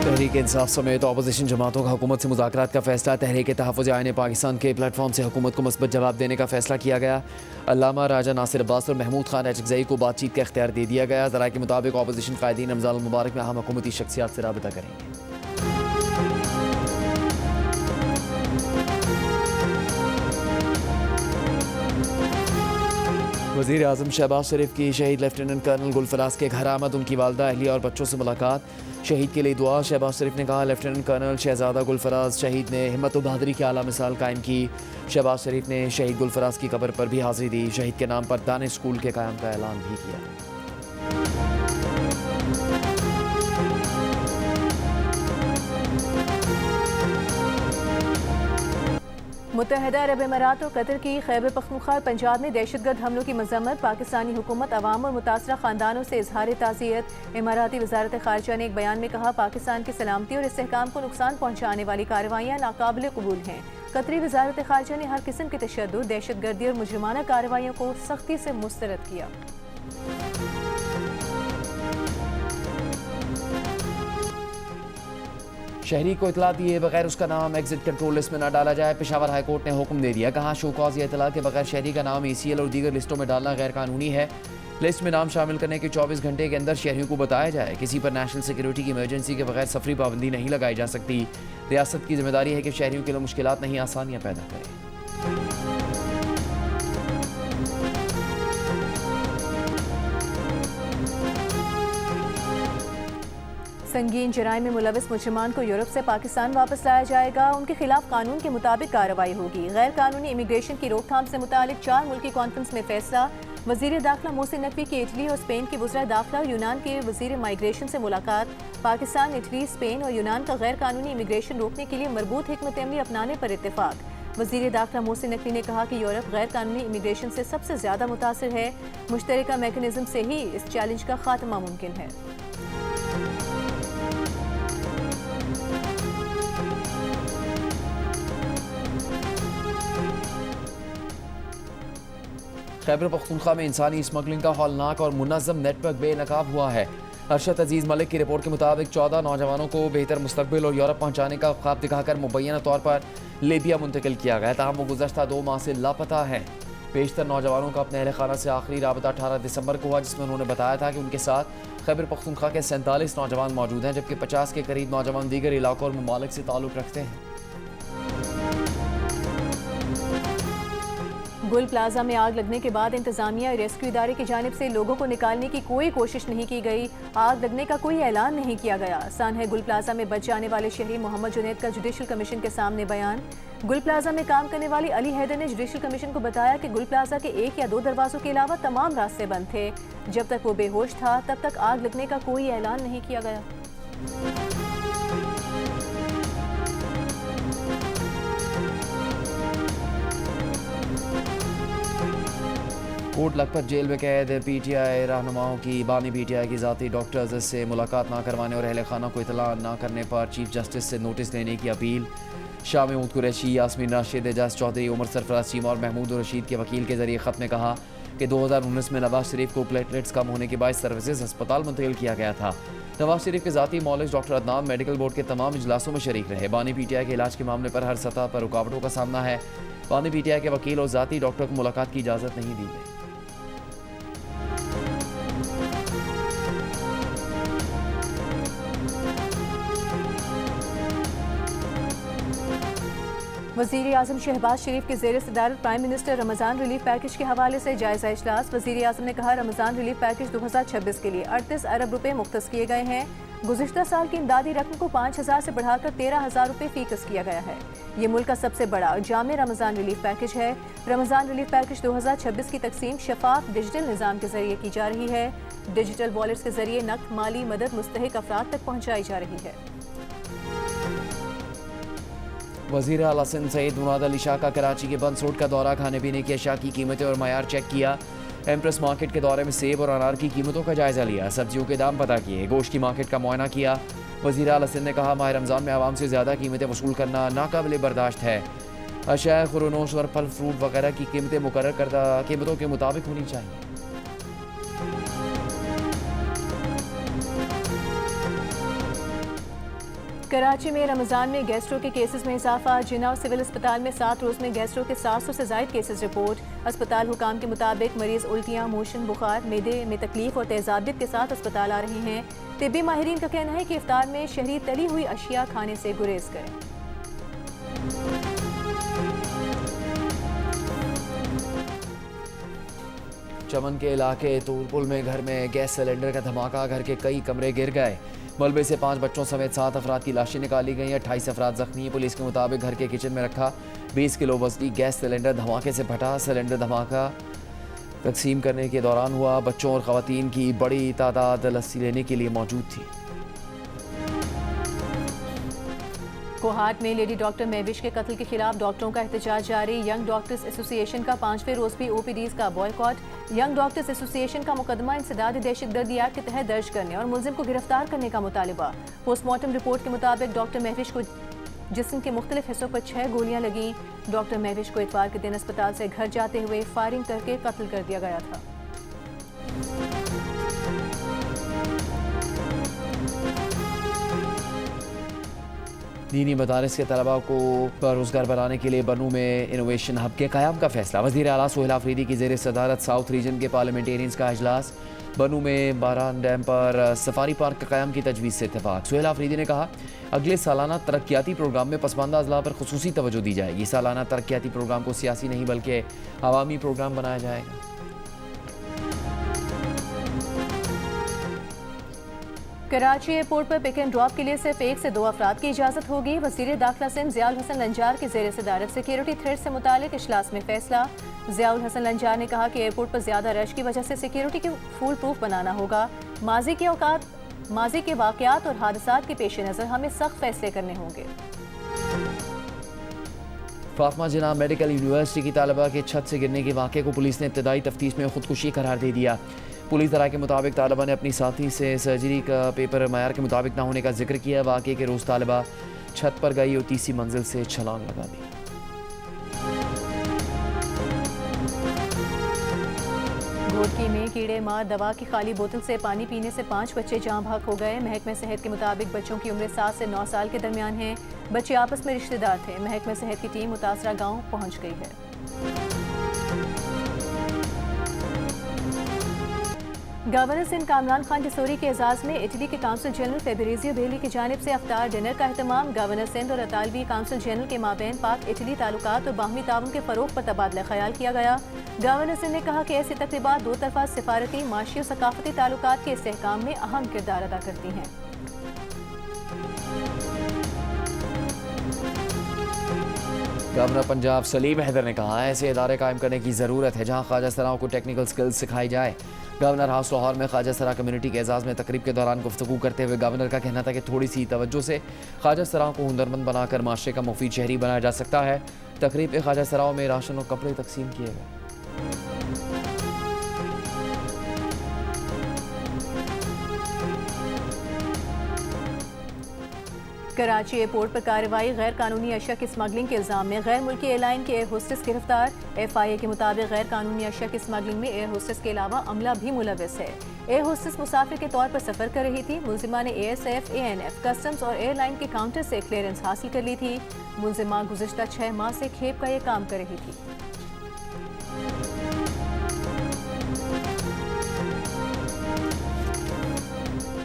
तहरीक इंसाफ समेत अपोजिशन जमातों का हुकूमत से मुज़ाकरात का फैसला। तहरीक तहफ़्फ़ुज़ आईन पाकिस्तान के प्लेटफॉर्म से हुकूमत को मुस्बत जवाब देने का फैसला किया गया। अल्लामा राजा नासिर अब्बास और महमूद खान एचज़ई को बातचीत का इख्तियार दे दिया गया। ज़राए के मुताबिक अपोजिशन कायदीन रमज़ान मुबारक में अहम हुकूमती शख्सियात से राबिता करेंगे। वज़ीर आज़म शहबाज शरीफ की शहीद लेफ्टिनेंट कर्नल गुलफराज के घर आमद। उनकी वालदा, अहलिया और बच्चों से मुलाकात। शहीद के लिए दुआ। शहबाज शरीफ ने कहा, लेफ्टिनेंट कर्नल शहजादा गुलफराज शहीद ने हिम्मत व बहादुरी की आला मिसाल कायम की। शहबाज शरीफ ने शहीद गुलफराज की कब्र पर भी हाज़िरी दी। शहीद के नाम पर दानिश स्कूल के क़याम का ऐलान भी किया। मुत्तहिदा अरब अमारात और कतर की खैबर पख्तूनख्वा और पंजाब में दहशतगर्द हमलों की मजम्मत। पाकिस्तानी हुकूमत अवाम और मुतासरा खानदानों से इजहार ताज़ियत। इमाराती वजारत खारजा ने एक बयान में कहा, पाकिस्तान की सलामती और इस्तेहकाम को नुकसान पहुँचाने वाली कार्रवाइयाँ नाकाबिल कबूल हैं। कतरी वजारत खारजा ने हर किस्म के तशद्दुद, दहशतगर्दी और मुजरिमाना कार्रवाइयों को सख्ती से मुस्तरद किया। शहरी को इतला दिए बगैर उसका नाम एग्जिट कंट्रोल लिस्ट में न डाला जाए। पेशावर हाई कोर्ट ने हुक्म दे दिया। कहा, शोकॉज या इतला के बगैर शहरी का नाम ECL और दीगर लिस्टों में डालना गैर कानूनी है। लिस्ट में नाम शामिल करने के 24 घंटे के अंदर शहरियों को बताया जाए। किसी पर नेशनल सिक्योरिटी की इमरजेंसी के बगैर सफरी पाबंदी नहीं लगाई जा सकती। रियासत की जिम्मेदारी है कि शहरियों के लिए मुश्किलात नहीं, आसानियाँ पैदा करे। संगीन जराइम में मुलविस मुजरिमान को यूरोप से पाकिस्तान वापस लाया जाएगा। उनके खिलाफ कानून के मुताबिक कार्रवाई होगी। गैर कानूनी इमिग्रेशन की रोकथाम से मुतालिक 4 मुल्की कॉन्फ्रेंस में फैसला। वजीर दाखिला मोहसिन नकवी की इटली और स्पेन के वज़ीर दाखिला और यूनान के वजीर माइग्रेशन से मुलाकात। पाकिस्तान, इटली, स्पेन और यूनान का गैर कानूनी इमिग्रेशन रोकने के लिए मरबूत हिकमत अमली अपनाने पर इत्तेफाक। वजीर दाखिला मोहसिन नकवी ने कहा कि यूरोप गैर कानूनी इमिग्रेशन से सबसे ज्यादा मुतासर है। मुश्तरका मैकेनिज्म से ही इस चैलेंज का खात्मा मुमकिन है। खैबर पख्तूनख्वा में इंसानी स्मगलिंग का हौलनाक और मुनज़्ज़म नेटवर्क बेनकाब हुआ है। अरशद अजीज़ मलिक की रिपोर्ट के मुताबिक 14 नौजवानों को बेहतर मुस्तकबिल और यूरोप पहुँचाने का ख्वाब दिखाकर मुबैना तौर पर लीबिया मुंतकिल किया गया। ताहम वो गुज़श्ता 2 माह से लापता है। बेशतर नौजवानों का अपने अहल खाना से आखिरी राबता 18 दिसंबर को हुआ, जिसमें उन्होंने बताया था कि उनके साथ खैबर पख्तूनख्वा के 47 नौजवान मौजूद हैं, जबकि 50 के करीब नौजवान दीगर इलाकों और ममालिक से ताल्लुक़ रखते हैं। गुल प्लाजा में आग लगने के बाद इंतजामिया और रेस्क्यू इदारे की जानिब से लोगों को निकालने की कोई कोशिश नहीं की गई। आग लगने का कोई ऐलान नहीं किया गया। सानह गुल प्लाजा में बच जाने वाले शहरी मोहम्मद जुनैद का जुडिशल कमीशन के सामने बयान। गुल प्लाजा में काम करने वाली अली हैदर ने जुडिशल कमीशन को बताया कि गुल प्लाजा के 1 या 2 दरवाजों के अलावा तमाम रास्ते बंद थे। जब तक वो बेहोश था तब तक आग लगने का कोई ऐलान नहीं किया गया। कोट लखपत जेल में कैद PTI रहनुमाओं की बानी PTI की ज़ाती डॉक्टर्स से मुलाकात ना करवाने और अहल खाना को इतला ना करने पर चीफ जस्टिस से नोटिस लेने की अपील। शाह महमूद कुरैशी, यास्मीन राशिद, एजाज चौधरी, उमर सरफराज चीमा और महमूद रशीद के वकील के जरिए ख़त में कहा कि 2019 में नवाज शरीफ को प्लेटलेट्स कम होने के बाद सर्विसेज अस्पताल मुंतकिल किया गया था। नवाज शरीफ के ज़ाती मौलिक डॉक्टर अदनान मेडिकल बोर्ड के तमाम इजलासों में शरीक रहे। बानी PTI के इलाज के मामले पर हर सतह पर रुकावटों का सामना है। बानी PTI के वकील और ज़ाती डॉक्टर को मुलाकात की इजाज़त नहीं दी गई। वज़ीर आज़म शहबाज शरीफ के ज़ेर सदारत prime minister Ramzan relief package के हवाले से जायज़ा इजलास। वज़ीर आज़म ने कहा, रमज़ान रिलीफ पैकेज 2026 के लिए 38 अरब रुपए मुख्तस किए गए हैं। गुज़िश्ता साल की इमदादी रकम को 5,000 से बढ़ाकर 13,000 रुपये फ़ीकस किया गया है। ये मुल्क का सबसे बड़ा और जामे रमज़ान रिलीफ पैकेज है। रमज़ान रिलीफ पैकेज 2026 की तकसीम शफाफ डिजिटल निज़ाम के जरिए की जा रही है। डिजिटल वॉलेट्स के जरिए नक़द माली मदद मुस्तहिक अफराद तक पहुँचाई जा रही है। वज़ीर आला सिंध सईद मुराद अली शाह का कराची के बंद रोड का दौरा। खाने पीने की अशिया की कीमतें और मयार चेक किया। एम्प्रेस मार्केट के दौरे में सेब और अनार की कीमतों का जायजा लिया। सब्जियों के दाम पता किए। गोश्त की मार्केट का मुआयना किया। वज़ीर आला सिंध ने कहा, माह रमज़ान में आवाम से ज़्यादा कीमतें वसूल करना नाकाबिल बर्दाश्त है। अशिया खुरनोश और फल फ्रूट वगैरह की कीमतें मुकर्रर करदा कीमतों के मुताबिक होनी चाहिए। कराची में रमज़ान में गैस्ट्रो के केसेस में इजाफा। जिन्ना और सिविल अस्पताल में 7 रोज़ में गैस्ट्रो के 700 से ज़ायद केसेस रिपोर्ट। अस्पताल हुकाम के मुताबिक मरीज उल्टियाँ, मोशन, बुखार, मैदे में तकलीफ और तेज़ाबियत के साथ अस्पताल आ रहे हैं। तिब्बी माहिरीन का कहना है कि इफ्तार में शहरी तली हुई अशिया खाने से गुरेज करें। चमन के इलाके तूरपुल में घर में गैस सिलेंडर का धमाका, घर के कई कमरे गिर गए। मलबे से 5 बच्चों समेत 7 अफराद की लाशें निकाली गई। 28 अफराद जख्मी। पुलिस के मुताबिक घर के किचन में रखा 20 किलो वजनी गैस सिलेंडर धमाके से फटा। सिलेंडर धमाका तकसीम करने के दौरान हुआ। बच्चों और खवातीन की बड़ी तादाद लस्सी लेने के लिए मौजूद थी। कोहाट में लेडी डॉक्टर महविश के कत्ल के खिलाफ डॉक्टरों का एहतजाज जारी। यंग डॉक्टर्स एसोसिएशन का 5वें रोज भी ओपीडीज का बॉयकॉट। यंग डॉक्टर्स एसोसिएशन का मुकदमा इंसदाद दहशतगर्दी एक्ट के तहत दर्ज करने और मुलजिम को गिरफ्तार करने का मुतालिबा। पोस्टमार्टम रिपोर्ट के मुताबिक डॉक्टर महविश को जिस्म के मुख्तलिफ हिस्सों पर 6 गोलियां लगीं। डॉक्टर महविश को इतवार के दिन अस्पताल से घर जाते हुए फायरिंग करके कत्ल कर दिया गया था। दीनी मदारिस के तलबा को रोज़गार बनाने के लिए बनू में इनोवेशन हब के क़याम का फैसला। वज़ीर आला सोहेल आफरीदी की ज़ेर सदारत साउथ रीजन के पार्लियामेंटेरियंस का इजलास। बनू में बारान डैम पर सफारी पार्क का क़याम की तजवीज़ से इत्तेफाक। सोहेल आफरीदी ने कहा अगले सालाना तरक्याती प्रोग्राम में पसमानदा अजला पर खुसूसी तवज्जो दी जाएगी। सालाना तरक्याती प्रोग्राम को सियासी नहीं बल्कि अवामी प्रोग्राम बनाया जाएगा। कराची एयरपोर्ट पर पिक एंड ड्रॉप के लिए सिर्फ 1 से 2 अफराद की इजाज़त होगी। वज़ीर दाखिला सिंध ज़ियाउल हसन लंजार की ज़ेर सदारत सिक्योरिटी थ्रेट से मुतालिक इजलास में फैसला। ज़ियाउल हसन लंजार ने कहा कि एयरपोर्ट पर ज़्यादा रश की वजह से सिक्योरिटी को फूल प्रूफ बनाना होगा। माजी के वाक़यात और हादसात के पेश नज़र हमें सख्त फैसले करने होंगे। फातिमा जिन्ना मेडिकल यूनिवर्सिटी की तालिबा के छत से गिरने के वाक़े को पुलिस ने इब्तदाई तफ्तीश में खुदकुशी करार दे दिया। पुलिस दरा के मुताबिक तालिबा ने अपनी साथी से सर्जरी का पेपर मयार के मुताबिक ना होने का जिक्र किया। वाक़े के रोज़ तालिबा छत पर गई और तीसरी मंजिल से छलांग लगा दी। घोटकी में कीड़े मार दवा की खाली बोतल से पानी पीने से 5 बच्चे जाँ भाग हो गए। महकमे सेहत के मुताबिक बच्चों की उम्र 7 से 9 साल के दरमियान है। बच्चे आपस में रिश्तेदार थे। महकमे सेहत की टीम मुतासरा गाँव पहुँच गई है। गवर्नर सिंध कामरान खान टिसोरी के एजाज़ में इटली के काउंसिल जनरल फेबरेजियो बेली की जानिब से अफ्तार डिनर का अहतमाम। गवर्नर सिंध और अतालवी काउंसिल जनरल के माबैन पाक इटली ताल्लुकात और बाहमी ताउन के फ़रोग़ पर तबादला ख्याल किया गया। गवर्नर सिंध ने कहा कि ऐसी तकरीबात 2 तरफ़ा सिफारती, माशी और सकाफती ताल्लुकात के इस्तेहकाम में अहम किरदार अदा करती हैं। गवर्नर पंजाब सलीम हैदर ने कहा ऐसे इदारे कायम करने की ज़रूरत है जहाँ ख्वाजा सराओं को टेक्निकल स्किल्स सिखाई जाए। गवर्नर हाउस लाहौर में ख्वाजा सरा कम्युनिटी के एजाज़ में तकरीब के दौरान गुफ्तगू करते हुए गवर्नर का कहना था कि थोड़ी सी तवज्जो से ख्वाजा सराओं को हुनरमंद बनाकर माशरे का मुफीद शहरी बनाया जा सकता है। तकरीब में ख्वाजा सराओं में राशन और कपड़े तकसीम किए गए। कराची एयरपोर्ट पर कार्रवाई। गैर कानूनी अशिया की स्मगलिंग के इल्ज़ाम में गैर मुल्की एयरलाइन के एयर होस्टेस गिरफ्तार। FIA के मुताबिक गैर कानूनी अशिया की स्मगलिंग में एयर होस्टेस के अलावा अमला भी मुलविस है। एयर होस्टेस मुसाफिर के तौर पर सफ़र कर रही थी। मुलजिमा ने ASF, ANF, कस्टम्स और एयरलाइन के काउंटर से क्लियरेंस हासिल कर ली थी। मुलजिमा गुज़िश्ता 6 माह से खेप का ये काम कर रही थी।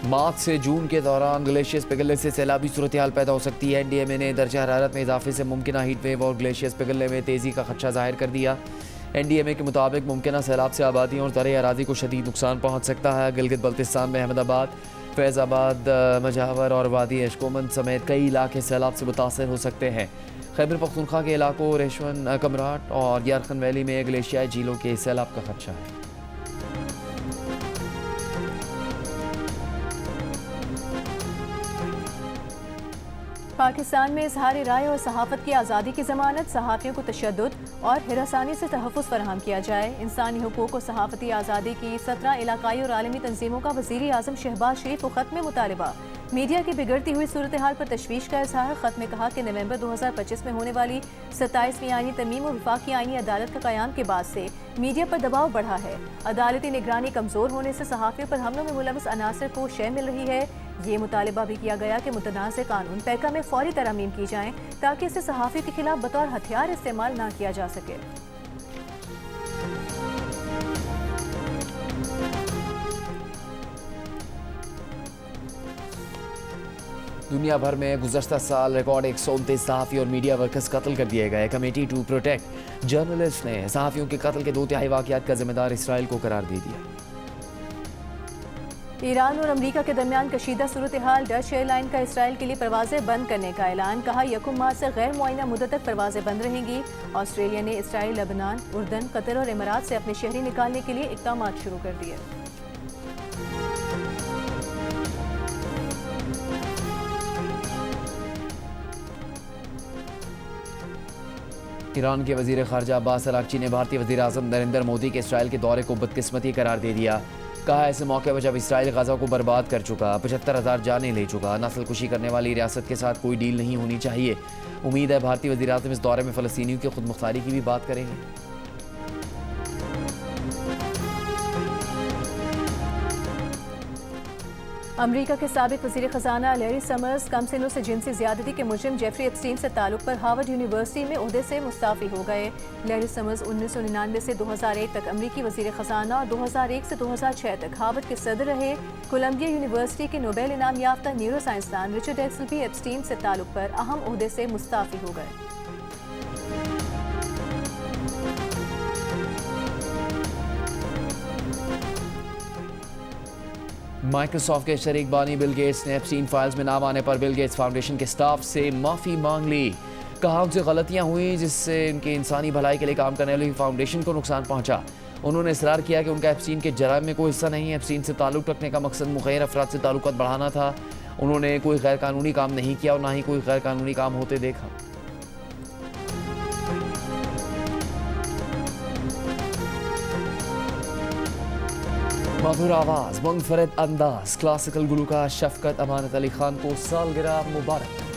मार्च से जून के दौरान ग्लेशियर्स पिघलने से सैलाबी सूरत हाल पैदा हो सकती है। NDMA ने दर्जा हरारत में इजाफे से मुमकिन हीट वेव और ग्लेशियर्स पिघलने में तेज़ी का खदशा जाहिर कर दिया। NDMA के मुताबिक मुमकिन सैलाब से आबादियों और ज़र अराज़ी को शदीद नुकसान पहुँच सकता है। गिलगित बल्तिस्तान में अहमदाबाद, फैज़ाबाद, मजावर और वादी अशकोमन समेत कई इलाके सैलाब से मुतासर हो सकते हैं। खैबर पख्तूनख्वा के इलाकों रेशवन, कमराट और यारखन वैली में ग्लेशियाई झीलों के सैलाब का खदशा है। पाकिस्तान में इजहार राय और सहाफ़त की आज़ादी की ज़मानत। सहाफ़ियों को तशद्दुद और हिरासानी से तहफ़्फ़ुज़ फराहम किया जाए। इंसानी हुकूक़ और सहाफ़ती आज़ादी की 17 इलाकाई और आलमी तंजीमों का वज़ीर आज़म शहबाज शरीफ को ख़त में मुतालबा। मीडिया की बिगड़ती हुई सूरत हाल पर तशवीश का इजहार। ख़त में कहा कि नवंबर 2025 में होने वाली 27वीं आईनी तरमीम और वफाकी आईनी अदालत का क़याम के बाद से मीडिया पर दबाव बढ़ा है। अदालती निगरानी कमज़ोर होने से सहाफ़ियों पर हमलों में मुलविस अनासर को शय मिल रही है। ये मुतालिबा भी किया गया कि मुतनाज़ कानून पैका में फौरी तरमीम की जाएं ताकि इसे सहाफ़ी के खिलाफ बतौर हथियार इस्तेमाल ना किया जा सके। दुनिया भर में गुज़श्ता साल रिकॉर्ड 129 सहाफ़ी और मीडिया वर्कर्स कत्ल कर दिए गए। कमेटी टू प्रोटेक्ट जर्नलिस्ट ने सहाफ़ियों के कत्ल के 2/3 वाक़यात का जिम्मेदार इसराइल को करार दे दिया। ईरान और अमरीका के दरमियान कशीदा सूरत हाल, डच एयरलाइन का इसराइल के लिए परवाजें बंद करने का ऐलान। कहा 1 मार्च से गैर मुआयना मुद्दत तक परवाजें बंद रहेंगी। ऑस्ट्रेलिया ने इसराइल, लेबनान, उर्दन, कतर और इमारात से अपने शहरी निकालने के लिए इक़दाम शुरू कर दिए। ईरान के वज़ीर ख़ारजा अब्बास अराग़ची ने भारतीय वज़ीर आज़म नरेंद्र मोदी के इसराइल के दौरे को बदकिस्मती करार दे दिया। कहा ऐसे मौके पर जब इसराइल गज़ा को बर्बाद कर चुका, 75,000 जानें ले चुका, नस्ल कुशी करने वाली रियासत के साथ कोई डील नहीं होनी चाहिए। उम्मीद है भारतीय वज़ीर आज़म इस दौरे में फ़लस्तीनियों की खुद मुख्तारी की भी बात करेंगे। अमरीका के साबिक वज़ीर ख़जाना लैरी समर्स कम सिनों से जिनसी ज़्यादती के मुजरिम जेफरी एप्स्टीन से ताल्लुक़ पर हार्वर्ड यूनिवर्सिटी में ओहदे से मुस्ताफ़ी हो गए। लैरी समर्स 1999 से 2001 तक अमरीकी वज़ीर ख़जाना और 2001 से 2006 तक हार्वर्ड के सदर रहे। कोलंबिया यूनिवर्सिटी के नोबेल इनाम याफ्ता न्यूरो साइंसदान रिचर्ड एक्सल भी एप्स्टीन से ताल्लुक़ पर अहम ओहदे से मुस्ताफ़ी हो गए। माइक्रोसॉफ्ट के शरीक बानी बिल गेट्स ने एप्स्टीन फाइल्स में नाम आने पर बिल गेट्स फाउंडेशन के स्टाफ से माफ़ी मांग ली। कहा उनसे गलतियां हुई जिससे उनकी इंसानी भलाई के लिए काम करने वाली फाउंडेशन को नुकसान पहुंचा। उन्होंने इसरार किया कि उनका एप्स्टीन के जराइम में कोई हिस्सा नहीं है। एप्स्टीन से ताल्लुक़ रखने का मकसद मुखैर अफराद से ताल्लुकात बढ़ाना था। उन्होंने कोई गैर कानूनी काम नहीं किया और ना ही कोई गैर कानूनी काम होते देखा। मधुर आवाज़, मुनफरिद अंदाज, क्लासिकल गुलूकार शफकत अमानत अली खान को सालगिरह मुबारक।